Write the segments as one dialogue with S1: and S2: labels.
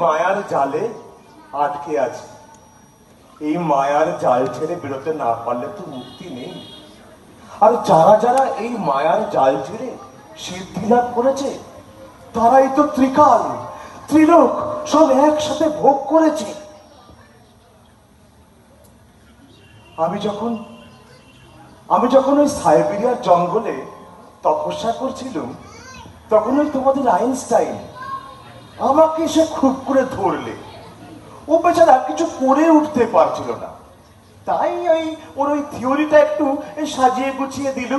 S1: মায়ার জালে আটকে আছে, এই মায়ার জাল ছেড়ে বেরোতে না পারলে তো মুক্তি নেই। আর যারা যারা এই মায়ার জাল ছেড়ে সিদ্ধি লাভ করেছে তারাই তো ত্রিকাল ত্রিলোক সব একসাথে ভোগ করেছে। আমি যখন ওই সাইবেরিয়ার জঙ্গলে তপস্যা করছিলাম তখন ওই তোমাদের আইনস্টাইন আমাকে সে খুব করে ধরলে। ও বেচারা কিছু করে উঠতে পারছিল না, তাই ওর ওই থিওরিটা একটু সাজিয়ে গুছিয়ে দিল।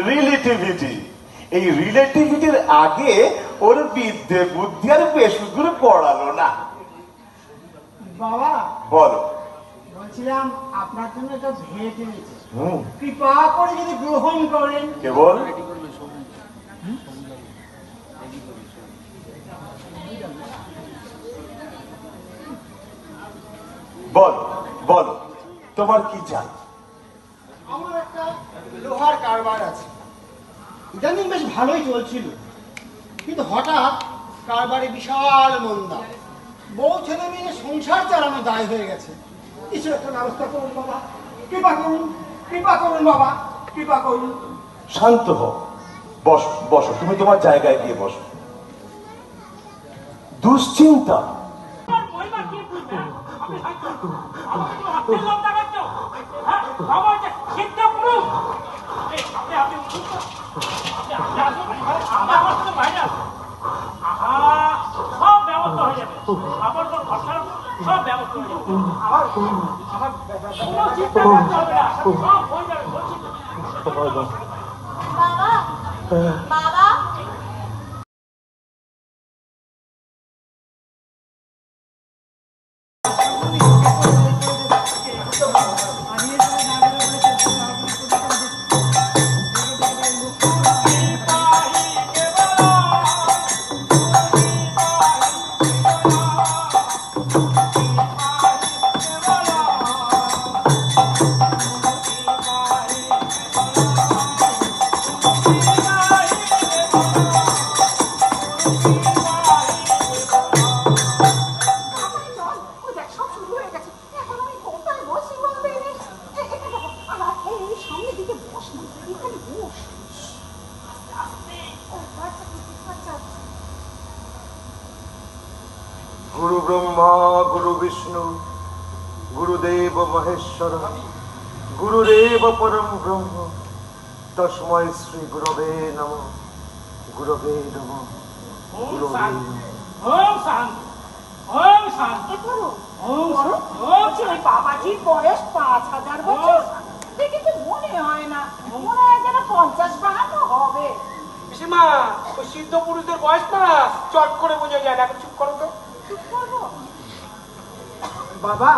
S1: রিলেটিভিটি, এই রিলেটিভিটির আগে ওর বিদ্যে বুদ্ধি আর বেশুগুলো পড়ালো না।
S2: বাবা
S1: বলো।
S2: বলছিলাম আপনার জন্য একটা ভেট এনেছি, কৃপা করে যদি গ্রহণ করেন।
S1: কেবল বলো বলো তোমার কি চাই?
S2: আমার একটা লোহার কারবার আছে, ইদানিং বেশ ভালোই চলছিল, কিন্তু হঠাৎ কারবারে বিশাল মন্দা, বউ ছেলে মেয়ে সংসার চালানো দায় হয়ে গেছে। কিছু একটা ব্যবস্থা করুন বাবা, কৃপা করুন, কৃপা করুন বাবা, কৃপা করুন।
S1: শান্ত হও, বসো বসো, তুমি তোমার জায়গায় গিয়ে বসো। দুশ্চিন্তা
S3: বাবা
S1: गुरु ब्रह्मा गुरु विष्णु गुरुदेव महेश्वर गुरुरेव परम ब्रह्म तस्मै श्री गुरवे नमः गुरवे नमः गुरवे
S3: বাবাজির বয়স 5000 বছর দেখে তো মনে হয় না, মনে হয় যেন 50-52 হবে।
S4: পিসিমা, ওই সিদ্ধ পুরুষদের বয়স না চট করে বোঝা যায় না। চুপ করো তো।
S3: চুপ করবো
S2: বাবা,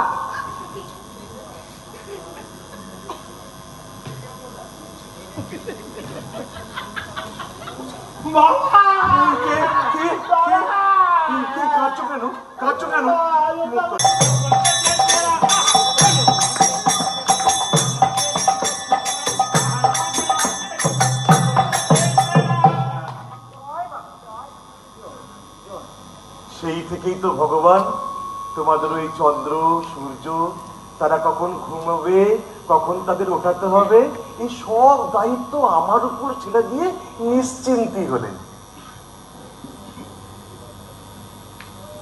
S1: কাঁদছো কেন? সেই থেকেই তো ভগবান তোমাদের ওই চন্দ্র সূর্য তারা কখন ঘুমাবে, কখন তাদের ওঠাতে হবে, এই সব দায়িত্ব আমার উপর ছেড়ে দিয়ে নিশ্চিন্তি হলেন।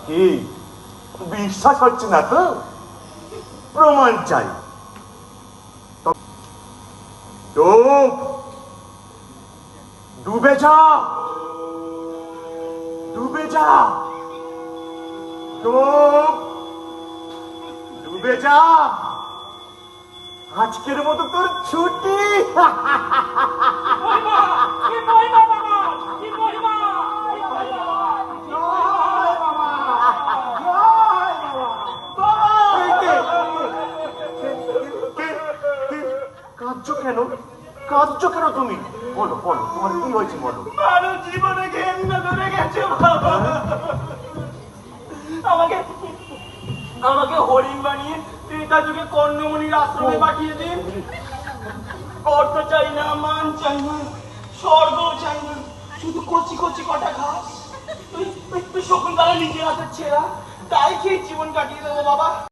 S1: কি বিশ্বাস হচ্ছে না তো? প্রমাণ চাই। চুপ, ডুবে যা, ডুবে যা, চুপ, ডুবে যা। আজকের মতো তোর ছুটি। কাঁদছো কেন? কাঁদছো কেন তুমি? বলো বলো, তোমার কি হয়েছে বলো।
S4: আরো জীবনে ঘেন্না ধরে গেছে বাবা। আমাকে আমাকে হরিণ বানিয়ে ত্রেতা যুগে কর্ণমণির আশ্রমে পাঠিয়ে দিন। অর্থ চাই না, মান চাই না, স্বর্গ চাই না, শুধু কচি কচি কটা ঘাস। তুই শকুন্তলা নিজের হাতে ছেঁড়া তাই খেয়ে জীবন কাটিয়ে দেবো বাবা।